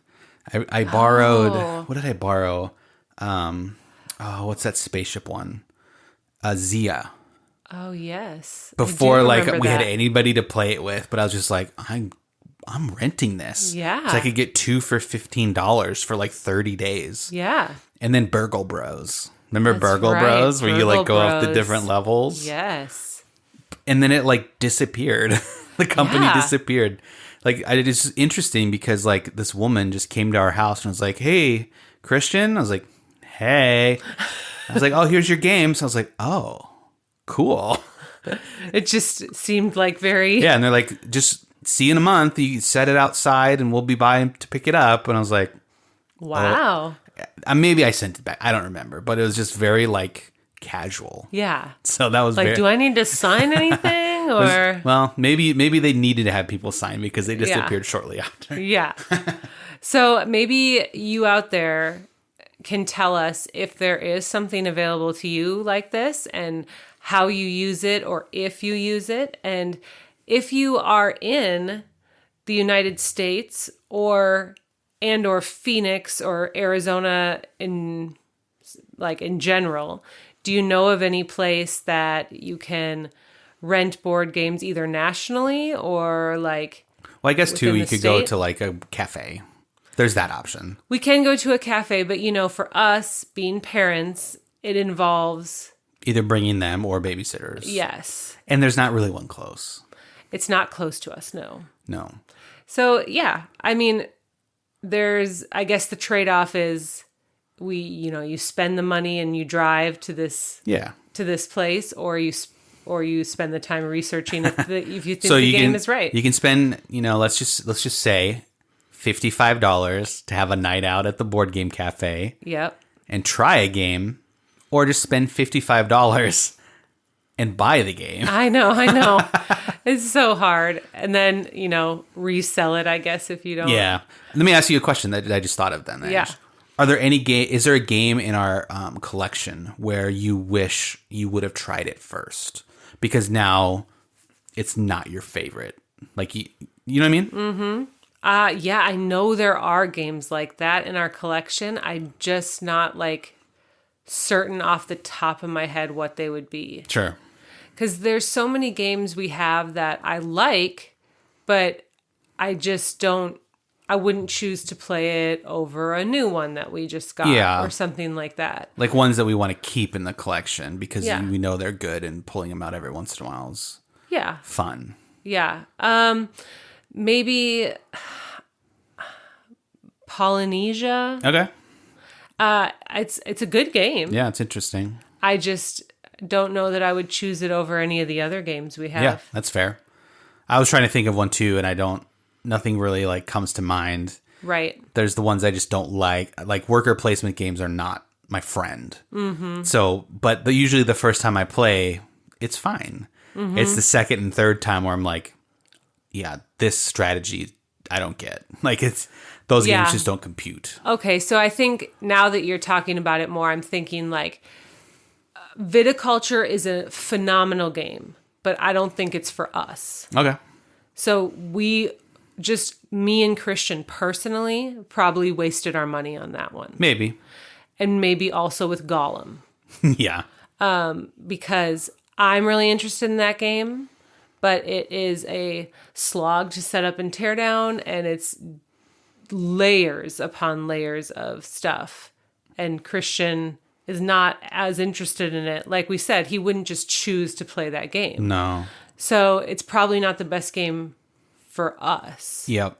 I borrowed, what did I borrow? What's that spaceship one? Zia. Oh, yes. Before we had anybody to play it with, but I was just like, I'm renting this. Yeah. So I could get 2 for $15 for 30 days. Yeah. And then Burgle Bros. Remember That's Burgle right. Bros? Where Burgle you go up the Bros. different levels? Yes. And then it disappeared. The company disappeared. It's interesting because this woman just came to our house and was like, "Hey, Christian." I was like, "Hey." I was like, "Oh, here's your games." I was like, "Oh, cool." It just seemed very... Yeah, and they're like, "Just see you in a month. You set it outside and we'll be by to pick it up." And I was like, wow. Oh. Maybe I sent it back. I don't remember, but it was just very casual. Yeah. So that was do I need to sign anything or? Well, maybe they needed to have people sign because they disappeared shortly after. Yeah. So maybe you out there can tell us if there is something available to you like this and how you use it or if you use it. And if you are in the United States or Phoenix or Arizona in general, do you know of any place that you can rent board games either nationally or Well, I guess too, you could go state? to a cafe. There's that option. We can go to a cafe, but for us being parents, it involves either bringing them or babysitters. Yes. And there's not really one close. It's not close to us, no. No. So, yeah, I guess the trade-off is you spend the money and you drive to this Yeah. place, or you spend the time researching if you think So the game is right. You can spend, let's just say $55 to have a night out at the board game cafe Yep. and try a game, or just spend $55 and buy the game. I know. It's so hard. And then, resell it, I guess, if you don't. Yeah. Let me ask you a question that I just thought of then. Yeah. Are there any is there a game in our collection where you wish you would have tried it first? Because now it's not your favorite. Like, you know what I mean? Mm-hmm. Yeah, I know there are games like that in our collection. I'm just not certain off the top of my head what they would be. Sure. Because there's so many games we have that I like, but I just don't. I wouldn't choose to play it over a new one that we just got, or something like that. Like ones that we want to keep in the collection because Yeah. we know they're good, and pulling them out every once in a while is fun. Yeah. Maybe Polynesia. Okay. It's a good game. Yeah, it's interesting. I just don't know that I would choose it over any of the other games we have. Yeah, that's fair. I was trying to think of one too, and nothing really comes to mind. Right. There's the ones I just don't like. Like worker placement games are not my friend. Mm-hmm. So, but usually the first time I play, it's fine. Mm-hmm. It's the second and third time where I'm like, yeah, this strategy I don't get. Those games just don't compute. Okay, so I think now that you're talking about it more, I'm thinking Viticulture is a phenomenal game, but I don't think it's for us. Okay. So me and Christian personally probably wasted our money on that one. Maybe. And maybe also with Gollum. Yeah. Because I'm really interested in that game, but it is a slog to set up and tear down, and it's layers upon layers of stuff. And Christian is not as interested in it. Like we said, he wouldn't just choose to play that game. No. So it's probably not the best game for us. Yep.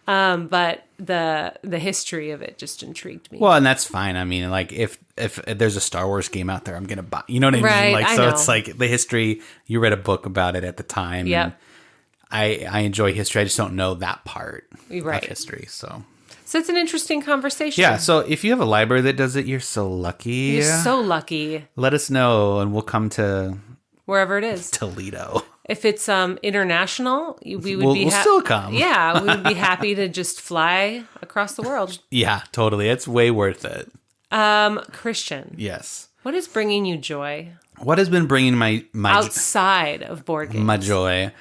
But the history of it just intrigued me. Well, and that's fine. I mean, if there's a Star Wars game out there, I'm gonna buy. You know what I mean? Right, I know. It's the history. You read a book about it at the time. Yep. I enjoy history. I just don't know that part Right. of history. So it's an interesting conversation. yeah. So if you have a library that does it, you're so lucky. You're so lucky. Let us know, and we'll come to Wherever it is. Toledo. If it's international, we would We'll still come. Yeah, we would be happy to just fly across the world. Yeah, totally. It's way worth it. Christian. Yes. What is bringing you joy? What has been bringing my outside of board games? My joy.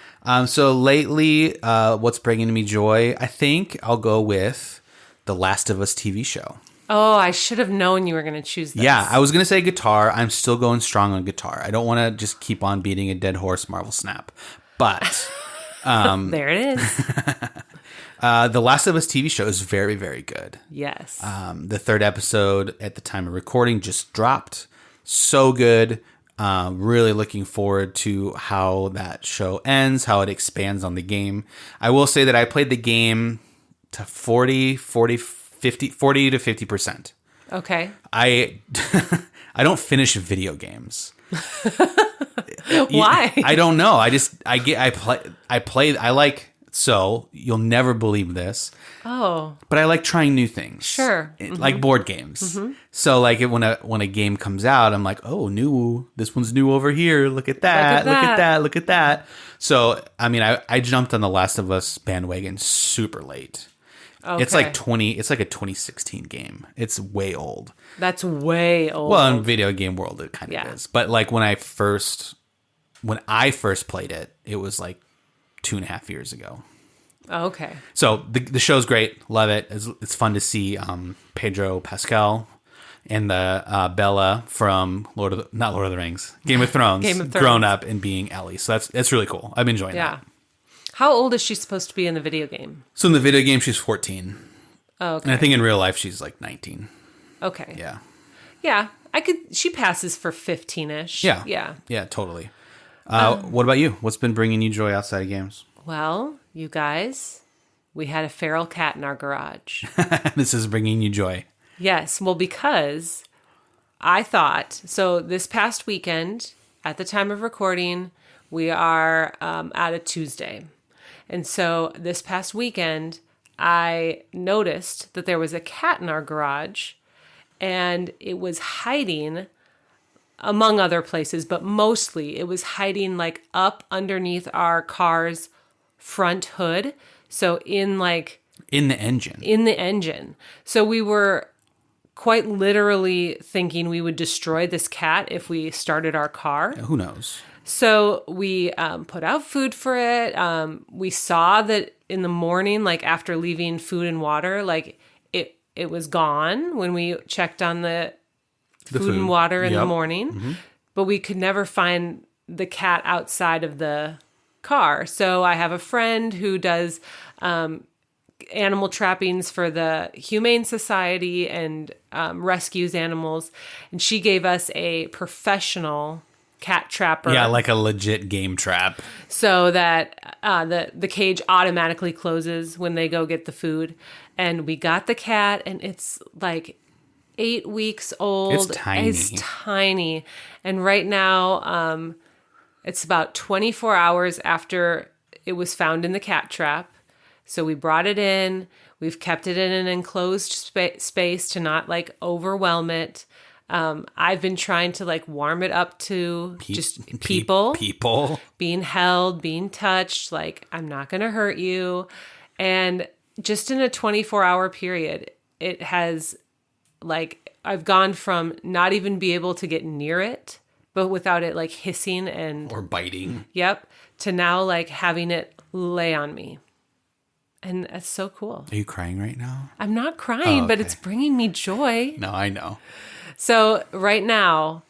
So lately, what's bringing me joy? I think I'll go with the Last of Us TV show. Oh, I should have known you were going to choose this. Yeah, I was going to say guitar. I'm still going strong on guitar. I don't want to just keep on beating a dead horse, Marvel Snap. But there it is. the Last of Us TV show is very, very good. Yes. The third episode at the time of recording just dropped. So good. Really looking forward to how that show ends, how it expands on the game. I will say that I played the game to 40 to 50%. Okay. I don't finish video games. Why? I don't know. So you'll never believe this. Oh. But I like trying new things. Sure. Mm-hmm. Like board games. Mm-hmm. So when a game comes out, I'm like, oh, new. This one's new over here. Look at that. Look at that. So, I mean, I jumped on the Last of Us bandwagon super late. Okay. It's like a 2016 game. It's way old. That's way old. Well, in video game world, it kind of is. But when I first played it, it was like 2.5 years ago. Oh, okay. So the show's great. Love it. It's fun to see Pedro Pascal and the Bella from not Lord of the Rings, Game of Thrones, grown up and being Ellie. So that's really cool. I'm enjoying that. How old is she supposed to be in the video game? So in the video game, she's 14. Oh, okay. And I think in real life, she's like 19. Okay. Yeah. Yeah. She passes for 15-ish. Yeah. Yeah. Yeah, totally. What about you? What's been bringing you joy outside of games? Well, you guys, we had a feral cat in our garage. This is bringing you joy. Yes. Well, because I thought, so this past weekend, at the time of recording, we are at a Tuesday. And so this past weekend, I noticed that there was a cat in our garage, and it was hiding among other places, but mostly it was hiding like up underneath our car's front hood. So in the engine. In the engine. So we were quite literally thinking we would destroy this cat if we started our car. Who knows? So we put out food for it. We saw that in the morning, like after leaving food and water, like it was gone when we checked on the food and water in the morning. Mm-hmm. But we could never find the cat outside of the car. So I have a friend who does animal trappings for the Humane Society and rescues animals. And she gave us a professional cat trapper. Yeah, like a legit game trap. So that the cage automatically closes when they go get the food. And we got the cat, and it's like 8 weeks old. It's tiny. And right now, it's about 24 hours after it was found in the cat trap. So we brought it in. We've kept it in an enclosed space to not like overwhelm it. I've been trying to like warm it up to just people being held, being touched. Like, I'm not going to hurt you. And just in a 24-hour period, it has like, I've gone from not even be able to get near it, but without it like hissing or biting. Yep. To now like having it lay on me. And that's so cool. Are you crying right now? I'm not crying, but it's bringing me joy. No, I know. So right now,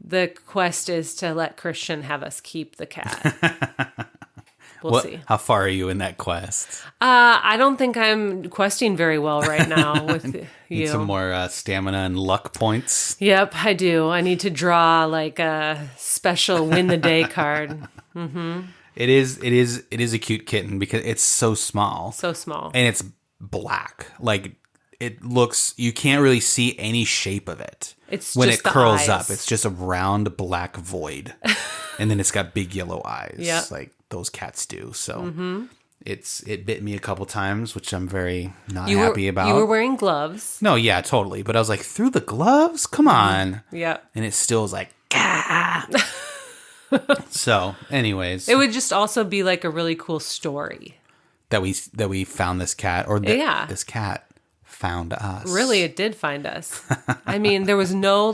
the quest is to let Christian have us keep the cat. We'll see. How far are you in that quest? I don't think I'm questing very well right now with you. Need some more stamina and luck points. Yep, I do. I need to draw like a special win the day card. Mm-hmm. It is a cute kitten because it's so small. So small. And it's black. Like, it looks, you can't really see any shape of it. It's when just it curls eyes. up. It's just a round black void. And then it's got big yellow eyes. Yep. Like those cats do. So it bit me a couple times, which I'm very not happy about. You were wearing gloves. No, yeah, totally. But I was like, through the gloves? Come on. Yep. And it still was like, gah. So, anyways. It would just also be like a really cool story. That we found this cat, or that this cat found us. Really, it did find us. I mean, there was no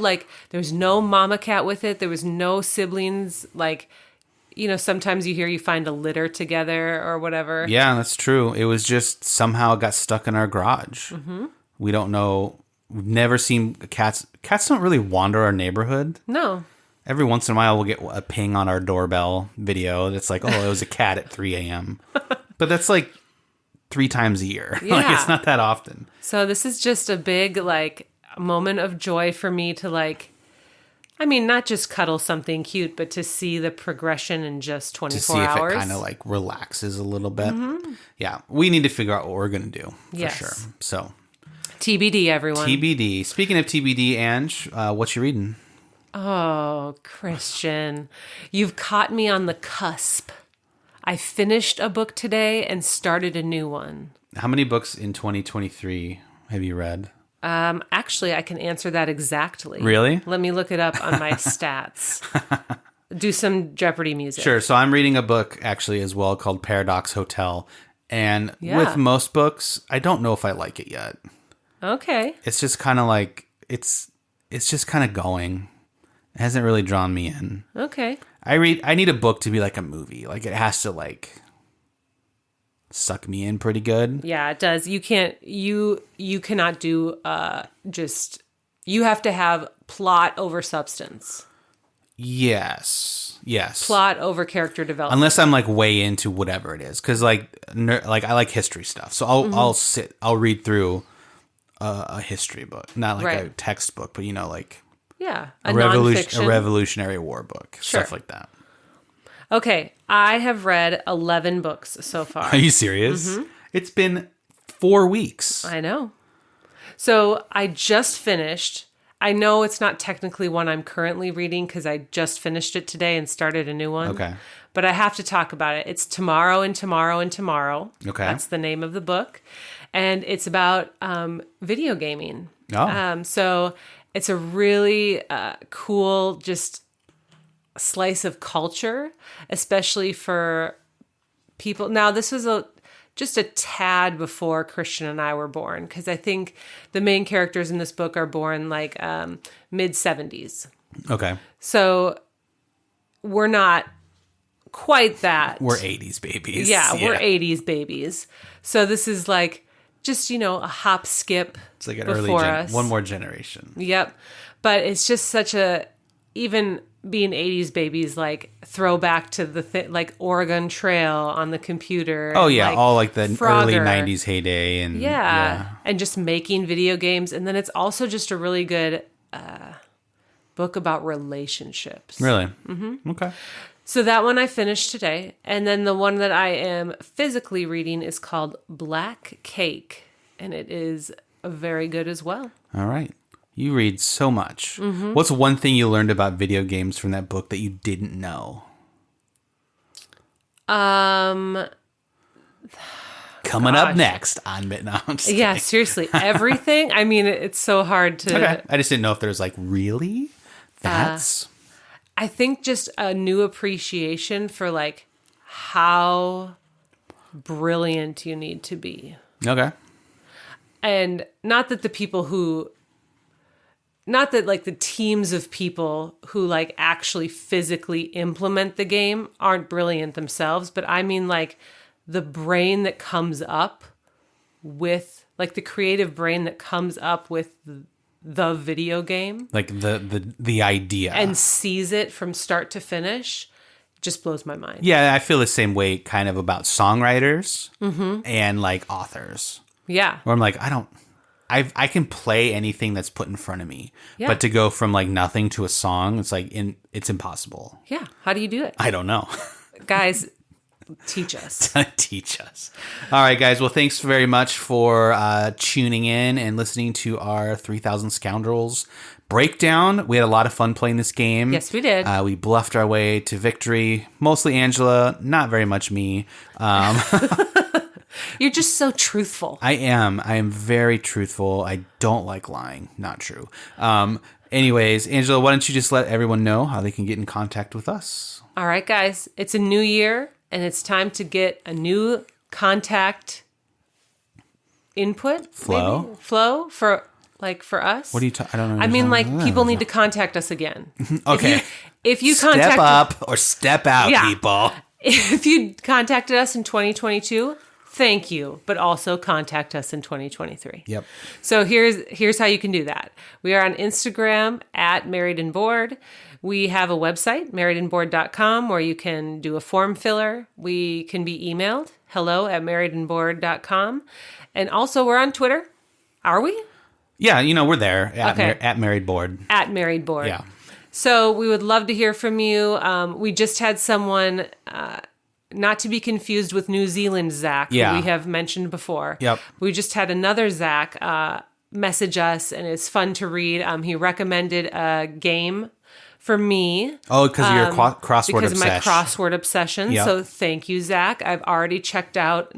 mama cat with it. There was no siblings. Like, you know, sometimes you find a litter together or whatever. Yeah, that's true. It was just somehow it got stuck in our garage. Mm-hmm. We don't know. We've never seen cats. Cats don't really wander our neighborhood. No. Every once in a while, we'll get a ping on our doorbell video that's like, oh, it was a cat at 3 a.m. But that's like 3 times a year. Yeah. Like, it's not that often. So this is just a big, like, moment of joy for me to, like, I mean, not just cuddle something cute, but to see the progression in just 24 hours. To see if it kind of, like, relaxes a little bit. Mm-hmm. Yeah. We need to figure out what we're going to do, for sure. So. TBD, everyone. TBD. Speaking of TBD, Ange, what you reading? Oh, Christian, you've caught me on the cusp. I finished a book today and started a new one. How many books in 2023 have you read? Actually, I can answer that exactly. Really? Let me look it up on my stats. Do some Jeopardy music. Sure. So I'm reading a book actually as well called Paradox Hotel. And with most books, I don't know if I like it yet. Okay. It's just kind of like, it's just kind of going. It hasn't really drawn me in. Okay. I need a book to be like a movie. Like, it has to like suck me in pretty good. Yeah, it does. You cannot do you have to have plot over substance. Yes. Plot over character development. Unless I'm like way into whatever it is, because like I like history stuff, so I'll read through a history book, not like a textbook, but like. Yeah, a Revolutionary War book, stuff like that. Okay, I have read 11 books so far. Are you serious? Mm-hmm. It's been 4 weeks. I know. So I just finished. I know it's not technically one I'm currently reading because I just finished it today and started a new one. Okay. But I have to talk about it. It's Tomorrow and Tomorrow and Tomorrow. Okay. That's the name of the book. And it's about video gaming. Oh. So it's a really cool just slice of culture, especially for people. Now, this was just a tad before Christian and I were born, because I think the main characters in this book are born like mid-70s. Okay. So we're not quite that. We're 80s babies. Yeah, we're 80s babies. So this is like just, a hop skip. It's like an before early us. one more generation. Yep. But it's just such even being 80s babies, like throwback to the like Oregon Trail on the computer. Oh yeah, like all like the early Frogger. 90s heyday and And just making video games. And then it's also just a really good book about relationships. Really? Mm-hmm. Okay. So that one I finished today. And then the one that I am physically reading is called Black Cake. And it is very good as well. All right. You read so much. Mm-hmm. What's one thing you learned about video games from that book that you didn't know? Coming up next on no, I'm just Yeah, kidding. seriously. Everything. I mean, it's so hard to... Okay. I just didn't know if there's like, really? That's... I think just a new appreciation for like how brilliant you need to be. Okay. And not that like the teams of people who like actually physically implement the game aren't brilliant themselves, but I mean like the brain that comes up with, like the creative brain that comes up with the video game. Like the idea. And sees it from start to finish just blows my mind. Yeah, I feel the same way kind of about songwriters and like authors. Yeah. Where I'm like, I can play anything that's put in front of me. Yeah. But to go from like nothing to a song, it's like it's impossible. Yeah. How do you do it? I don't know. Guys, teach us. Teach us. All right, guys. Well, thanks very much for tuning in and listening to our 3000 Scoundrels breakdown. We had a lot of fun playing this game. Yes, we did. We bluffed our way to victory. Mostly Angela, not very much me. You're just so truthful. I am very truthful. I don't like lying. Not true. Anyways, Angela, why don't you just let everyone know how they can get in contact with us? All right, guys. It's a new year, and it's time to get a new contact input. Flow? Maybe? Flow for us. What are you talking? I don't know. I mean, like, people need to contact us again. Okay. If you step contacted, up or step out, Yeah. people. If you contacted us in 2022, thank you, but also contact us in 2023. Yep. So here's how you can do that. We are on Instagram at Married and Bored. We have a website, marriedandbored.com, where you can do a form filler. We can be emailed, hello@marriedandbored.com. And also we're on Twitter. Are we? Yeah, we're there Okay. at Married Board. At Married Bored. Yeah. So we would love to hear from you. We just had someone... not to be confused with New Zealand Zach, who we have mentioned before. Yep. We just had another Zach message us, and it's fun to read. He recommended a game for me. Oh, because of your crossword because obsession. of my crossword obsession. Yep. So thank you, Zach. I've already checked out.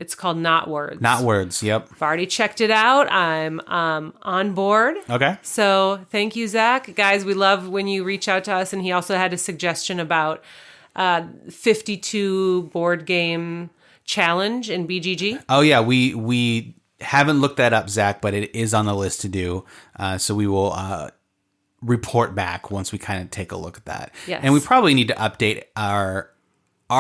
It's called Not Words. Not Words. Yep. I've already checked it out. I'm on board. Okay. So thank you, Zach. Guys, we love when you reach out to us. And he also had a suggestion about 52 board game challenge in BGG. Oh yeah, we haven't looked that up, Zach, but it is on the list to do. So we will report back once we kind of take a look at that. Yes. And we probably need to update our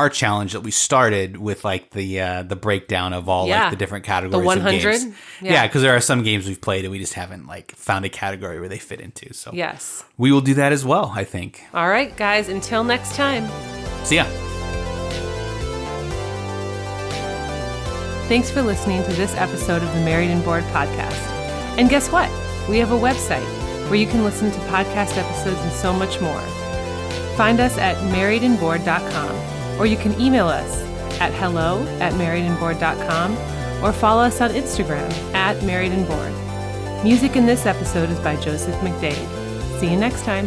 challenge that we started with like the breakdown of all like the different categories. The 100? Of games. Yeah, because there are some games we've played and we just haven't like found a category where they fit into. So Yes. we will do that as well, I think. All right, guys. Until next time. See ya. Thanks for listening to this episode of the Married and Bored podcast. And guess what? We have a website where you can listen to podcast episodes and so much more. Find us at marriedandbored.com, or you can email us at hello@marriedandbored.com, or follow us on Instagram at marriedandbored. Music in this episode is by Joseph McDade. See you next time.